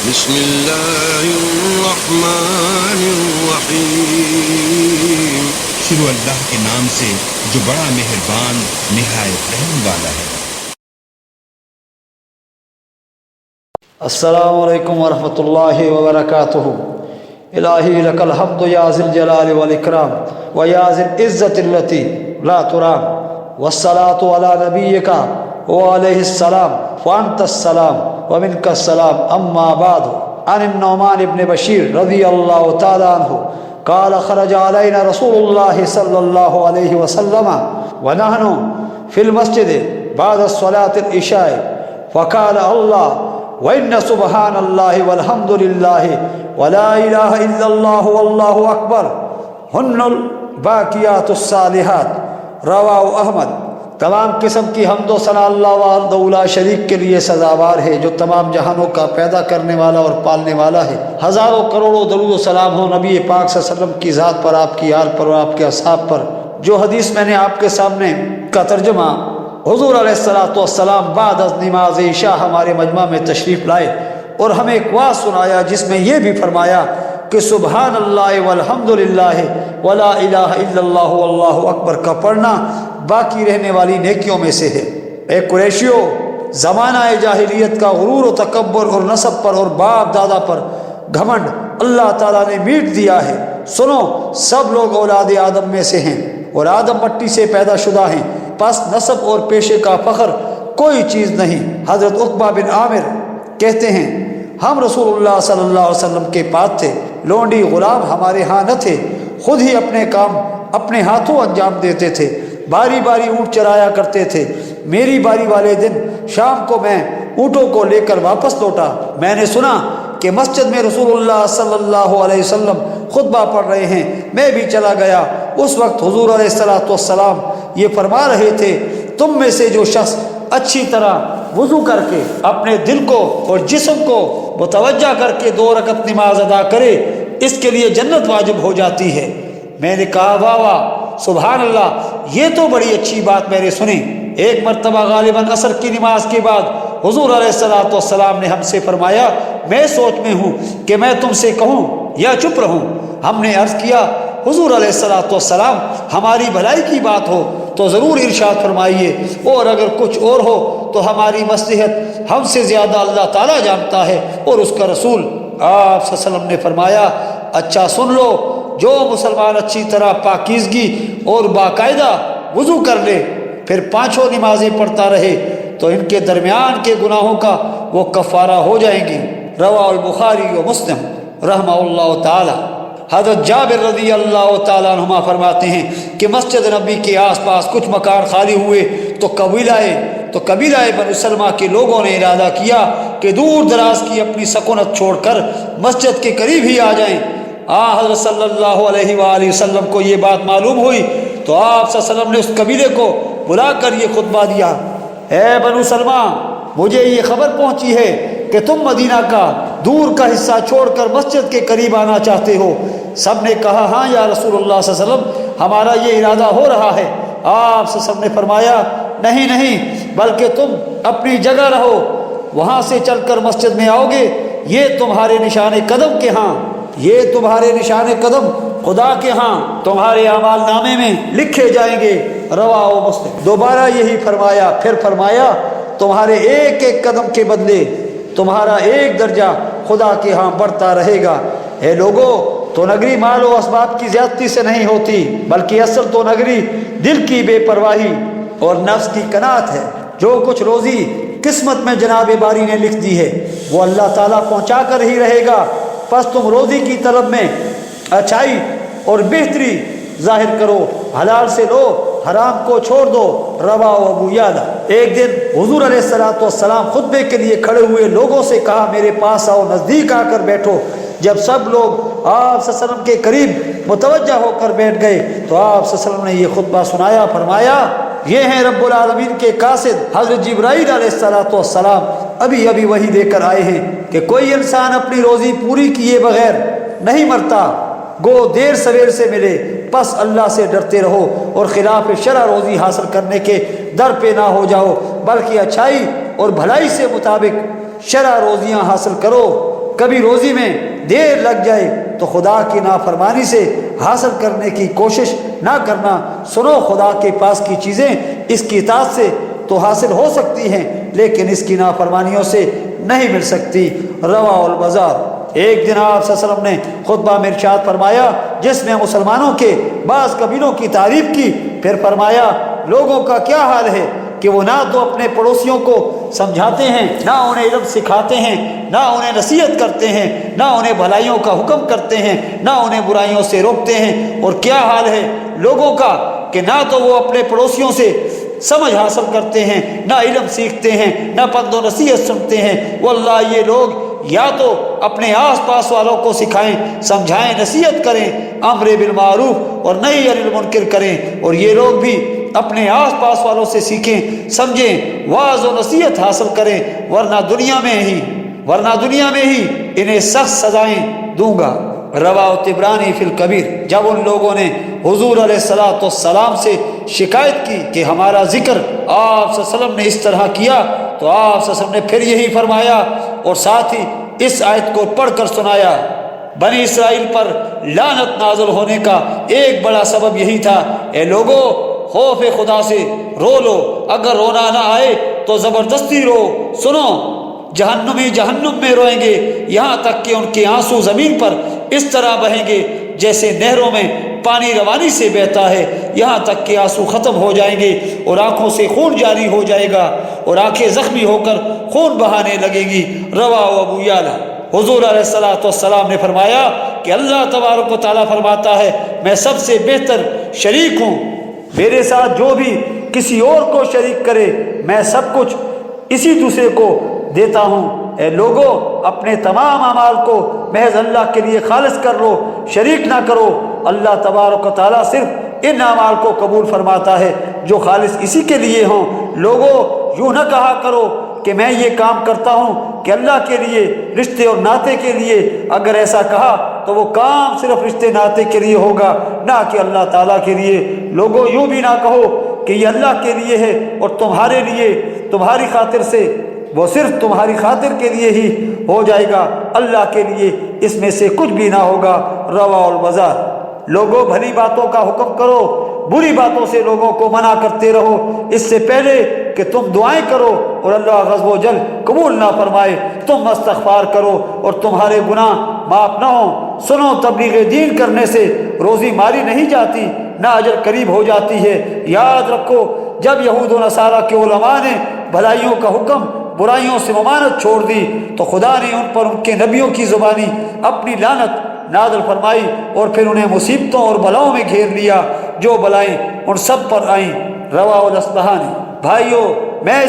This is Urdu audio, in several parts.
بسم اللہ الرحمن الرحیم۔ شروع اللہ کے نام سے جو بڑا مہربان نہایت رحم والا ہے۔ السلام علیکم ورحمۃ اللہ وبرکاتہ۔ الہی لک الحمد یا ذی الجلال والاکرام و یا ذی العزت التی لا ترام، والصلاۃ علی نبیک وعلیہ السلام وانت السلام ومنک السلام، اما بعد۔ عن النعمان بن بشیر رضی اللہ تعالی عنہ قال خرج علینا رسول اللہ صلی اللہ علیہ وسلم ونحن فی المسجد بعد الصلاة العشاء فقال اللہ وَإِنَّ سُبْحَانَ اللَّهِ وَالْحَمْدُ لِلَّهِ وَلَا إِلَهَ إِلَّا اللَّهُ وَاللَّهُ أَكْبَرُ هُنَّ الْبَاقِيَاتُ الصَّالِحَاتُ۔ رواہ احمد۔ تمام قسم کی حمد و ثنا اللہ وحدہ لا شریک کے لیے سزاوار ہے، جو تمام جہانوں کا پیدا کرنے والا اور پالنے والا ہے۔ ہزاروں کروڑوں درود و سلام ہو نبی پاک صلی اللہ علیہ وسلم کی ذات پر، آپ کی آل پر اور آپ کے اصحاب پر۔ جو حدیث میں نے آپ کے سامنے کا ترجمہ حضور علیہ السلام بعد از نماز عشاء ہمارے مجمع میں تشریف لائے اور ہمیں ایک واعظ سنایا، جس میں یہ بھی فرمایا کہ سبحان اللہ والحمد للہ ولا الہ الا اللہ واللہ اکبر کا پڑھنا باقی رہنے والی نیکیوں میں سے ہے۔ اے قریشیو، زمانہ جاہلیت کا غرور و تکبر اور نسب پر اور باپ دادا پر گھمنڈ اللہ تعالیٰ نے میٹ دیا ہے۔ سنو، سب لوگ اولاد آدم میں سے ہیں اور آدم مٹی سے پیدا شدہ ہیں، پس نسب اور پیشے کا فخر کوئی چیز نہیں۔ حضرت عقبہ بن عامر کہتے ہیں ہم رسول اللہ صلی اللہ علیہ وسلم کے پاس تھے، لونڈی غلام ہمارے ہاں نہ تھے، خود ہی اپنے کام اپنے ہاتھوں انجام دیتے تھے، باری باری اونٹ چرایا کرتے تھے۔ میری باری والے دن شام کو میں اونٹوں کو لے کر واپس لوٹا، میں نے سنا کہ مسجد میں رسول اللہ صلی اللہ علیہ وسلم خطبہ پڑھ رہے ہیں، میں بھی چلا گیا۔ اس وقت حضور علیہ السلام یہ فرما رہے تھے تم میں سے جو شخص اچھی طرح وضو کر کے اپنے دل کو اور جسم کو متوجہ کر کے 2 رکعت نماز ادا کرے، اس کے لیے جنت واجب ہو جاتی ہے۔ میں نے کہا واہ واہ سبحان اللہ، یہ تو بڑی اچھی بات میں نے سنی۔ ایک مرتبہ غالباً عصر کی نماز کے بعد حضور علیہ السلام نے ہم سے فرمایا میں سوچ میں ہوں کہ میں تم سے کہوں یا چپ رہوں۔ ہم نے عرض کیا حضور علیہ السلام ہماری بھلائی کی بات ہو تو ضرور ارشاد فرمائیے، اور اگر کچھ اور ہو تو ہماری مصلحت ہم سے زیادہ اللہ تعالیٰ جانتا ہے اور اس کا رسول۔ آپ صلی اللہ علیہ وسلم نے فرمایا اچھا سن لو، جو مسلمان اچھی طرح پاکیزگی اور باقاعدہ وضو کر لے پھر 5 نمازیں پڑھتا رہے تو ان کے درمیان کے گناہوں کا وہ کفارہ ہو جائیں گی۔ رواہ البخاری و مسلم رحمہ اللہ تعالی۔ حضرت جابر رضی اللہ تعالیٰ عنہما فرماتے ہیں کہ مسجد نبی کے آس پاس کچھ مکان خالی ہوئے تو قبیلہ بنو سلمہ کے لوگوں نے ارادہ کیا کہ دور دراز کی اپنی سکونت چھوڑ کر مسجد کے قریب ہی آ جائیں۔ حضرت صلی اللہ علیہ وآلہ وسلم کو یہ بات معلوم ہوئی تو آپ صلی اللہ علیہ وسلم نے اس قبیلے کو بلا کر یہ خطبہ دیا، اے بنو سلمہ، مجھے یہ خبر پہنچی ہے کہ تم مدینہ کا دور کا حصہ چھوڑ کر مسجد کے قریب آنا چاہتے ہو۔ سب نے کہا ہاں یا رسول اللہ صلی اللہ علیہ وسلم، ہمارا یہ ارادہ ہو رہا ہے۔ آپ صلی اللہ علیہ وسلم نے فرمایا نہیں، بلکہ تم اپنی جگہ رہو، وہاں سے چل کر مسجد میں آؤ گے، یہ تمہارے نشان قدم خدا کے ہاں تمہارے اعمال نامے میں لکھے جائیں گے۔ رواہ مسلم۔ دوبارہ یہی فرمایا، پھر فرمایا تمہارے ایک ایک قدم کے بدلے تمہارا ایک درجہ خدا کے ہاں بڑھتا رہے گا۔ اے لوگو، تو نگری مال و اسباب کی زیادتی سے نہیں ہوتی، بلکہ اصل تو نگری دل کی بے پرواہی اور نفس کی قناعت ہے۔ جو کچھ روزی قسمت میں جناب باری نے لکھ دی ہے وہ اللہ تعالیٰ پہنچا کر ہی رہے گا، پس تم روزی کی طلب میں اچھائی اور بہتری ظاہر کرو، حلال سے لو، حرام کو چھوڑ دو۔ رواہ ابو یعلا۔ ایک دن حضور علیہ السلام خطبے کے لیے کھڑے ہوئے، لوگوں سے کہا میرے پاس آؤ، نزدیک آ کر بیٹھو۔ جب سب لوگ آپ صلی اللہ علیہ وسلم کے قریب متوجہ ہو کر بیٹھ گئے تو آپ صلی اللہ علیہ وسلم نے یہ خطبہ سنایا، فرمایا یہ ہیں رب العالمین کے قاصد حضرت جبرائیل علیہ السلام، ابھی وہی دے کر آئے ہیں کہ کوئی انسان اپنی روزی پوری کیے بغیر نہیں مرتا، گو دیر سویر سے ملے، پس اللہ سے ڈرتے رہو اور خلاف شرع روزی حاصل کرنے کے در پہ نہ ہو جاؤ، بلکہ اچھائی اور بھلائی سے مطابق شرع روزیاں حاصل کرو۔ کبھی روزی میں دیر لگ جائے تو خدا کی نافرمانی سے حاصل کرنے کی کوشش نہ کرنا۔ سنو، خدا کے پاس کی چیزیں اس کی اطاعت سے تو حاصل ہو سکتی ہیں لیکن اس کی نافرمانیوں سے نہیں مل سکتی۔ رواہ البزار۔ ایک دن آپ صلی اللہ علیہ وسلم نے خطبہ میں ارشاد فرمایا جس میں مسلمانوں کے بعض قبیلوں کی تعریف کی، پھر فرمایا لوگوں کا کیا حال ہے کہ وہ نہ تو اپنے پڑوسیوں کو سمجھاتے ہیں، نہ انہیں علم سکھاتے ہیں، نہ انہیں نصیحت کرتے ہیں، نہ انہیں بھلائیوں کا حکم کرتے ہیں، نہ انہیں برائیوں سے روکتے ہیں۔ اور کیا حال ہے لوگوں کا کہ نہ تو وہ اپنے پڑوسیوں سے سمجھ حاصل کرتے ہیں، نہ علم سیکھتے ہیں، نہ پند و نصیحت سنتے ہیں۔ واللہ یہ لوگ یا تو اپنے آس پاس والوں کو سکھائیں، سمجھائیں، نصیحت کریں، امر بالمعروف اور نہی عن المنکر کریں، اور یہ لوگ بھی اپنے آس پاس والوں سے سیکھیں، سمجھیں، واعظ و نصیحت حاصل کریں، ورنہ دنیا میں ہی انہیں سخت سزائیں دوں گا۔ رواہ طبرانی فی الکبیر۔ جب ان لوگوں نے حضور علیہ الصلوۃ والسلام سے شکایت کی کہ ہمارا ذکر آپ صلی اللہ علیہ وسلم نے اس طرح کیا تو آپ صلی اللہ علیہ وسلم نے پھر یہی فرمایا اور ساتھ ہی اس آیت کو پڑھ کر سنایا۔ بنی اسرائیل پر لعنت نازل ہونے کا ایک بڑا سبب یہی تھا، اے لوگو خوف خدا سے رو لو، اگر رونا نہ آئے تو زبردستی رو۔ سنو، جہنمی جہنم میں روئیں گے یہاں تک کہ ان کے آنسو زمین پر اس طرح بہیں گے جیسے نہروں میں پانی روانی سے بہتا ہے، یہاں تک کہ آنسو ختم ہو جائیں گے اور آنکھوں سے خون جاری ہو جائے گا اور آنکھیں زخمی ہو کر خون بہانے لگے گی۔ رواہ ابو یعلا۔ حضور علیہ الصلوۃ والسلام نے فرمایا کہ اللہ تبارک و تعالیٰ فرماتا ہے میں سب سے بہتر شریک ہوں، میرے ساتھ جو بھی کسی اور کو شریک کرے میں سب کچھ اسی دوسرے کو دیتا ہوں۔ اے لوگو اپنے تمام اعمال کو محض اللہ کے لیے خالص کر لو، شریک نہ کرو۔ اللہ تبارک و تعالیٰ صرف ان اعمال کو قبول فرماتا ہے جو خالص اسی کے لیے ہوں۔ لوگو یوں نہ کہا کرو کہ میں یہ کام کرتا ہوں کہ اللہ کے لیے، رشتے اور ناطے کے لیے۔ اگر ایسا کہا تو وہ کام صرف رشتے ناطے کے لیے ہوگا نہ کہ اللہ تعالیٰ کے لیے۔ لوگو یوں بھی نہ کہو کہ یہ اللہ کے لیے ہے اور تمہارے لیے، تمہاری خاطر سے، وہ صرف تمہاری خاطر کے لیے ہی ہو جائے گا، اللہ کے لیے اس میں سے کچھ بھی نہ ہوگا۔ رواہ البزار۔ لوگوں بھلی باتوں کا حکم کرو، بری باتوں سے لوگوں کو منع کرتے رہو، اس سے پہلے کہ تم دعائیں کرو اور اللہ غضب و جل قبول نہ فرمائے۔ تم استغفار کرو اور تمہارے گناہ معاف نہ ہوں۔ سنو، تبلیغ دین کرنے سے روزی ماری نہیں جاتی، نہ اجر قریب ہو جاتی ہے۔ یاد رکھو، جب یہود و نصارہ کے علماء نے بھلائیوں کا حکم، برائیوں سے ممانعت چھوڑ دی تو خدا نے ان پر ان کے نبیوں کی زبانی اپنی لعنت نازل فرمائی اور پھر انہیں مصیبتوں اور بلاؤں میں گھیر لیا جو بلائیں ان سب پر آئیں۔ رواہ الاصبہانی۔ بھائیو، میں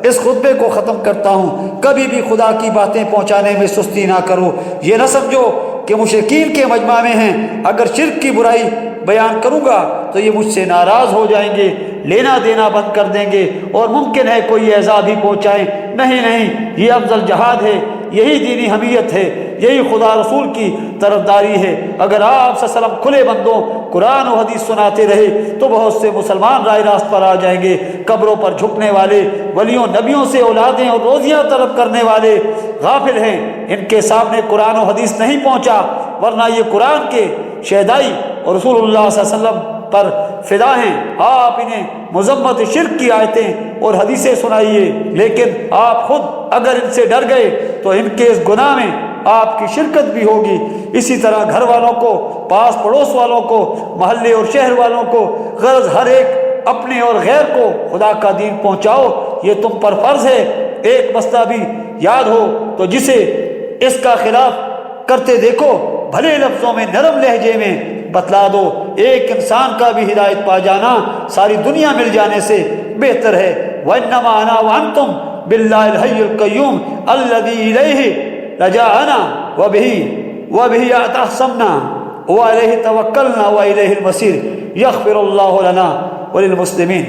اس خطبے کو ختم کرتا ہوں، کبھی بھی خدا کی باتیں پہنچانے میں سستی نہ کرو۔ یہ نہ سمجھو کہ مشرکین کے مجمع میں ہیں، اگر شرک کی برائی بیان کروں گا تو یہ مجھ سے ناراض ہو جائیں گے، لینا دینا بند کر دیں گے اور ممکن ہے کوئی ایذا بھی پہنچائیں۔ نہیں، یہ افضل جہاد ہے، یہی دینی حمیت ہے، یہی خدا رسول کی طرفداری ہے۔ اگر آپ صلی اللہ علیہ وسلم کھلے بندوں قرآن و حدیث سناتے رہے تو بہت سے مسلمان راہ راست پر آ جائیں گے۔ قبروں پر جھکنے والے، ولیوں نبیوں سے اولادیں اور روزیاں طلب کرنے والے غافل ہیں، ان کے سامنے قرآن و حدیث نہیں پہنچا، ورنہ یہ قرآن کے شہدائی اور رسول اللہ صلی اللہ علیہ وسلم پر فدا ہیں۔ آپ انہیں مذمت شرک کی آیتیں اور حدیثیں سنائیے، لیکن آپ خود اگر ان سے ڈر گئے تو ان کے اس گناہ میں آپ کی شرکت بھی ہوگی۔ اسی طرح گھر والوں کو، پاس پڑوس والوں کو، محلے اور شہر والوں کو، غرض ہر ایک اپنے اور غیر کو خدا کا دین پہنچاؤ، یہ تم پر فرض ہے۔ ایک مسئلہ بھی یاد ہو تو جسے اس کا خلاف کرتے دیکھو، بھلے لفظوں میں، نرم لہجے میں بتلا دو۔ ایک انسان کا بھی ہدایت پا جانا ساری دنیا مل جانے سے بہتر ہے۔ وَإِنَّمَا أَنَا وَأَنْتُمْ بِاللَّهِ الْحَيِّ الْقَيُّومِ الَّذِي إِلَيْهِ رَجَعْنَا وَبِهِ اعْتَصَمْنَا وَإِلَيْهِ تَوَكَّلْنَا وَإِلَيْهِ الْمَصِيرُ يَغْفِرُ اللَّهُ لَنَا وَلِلْمُسْلِمِينَ۔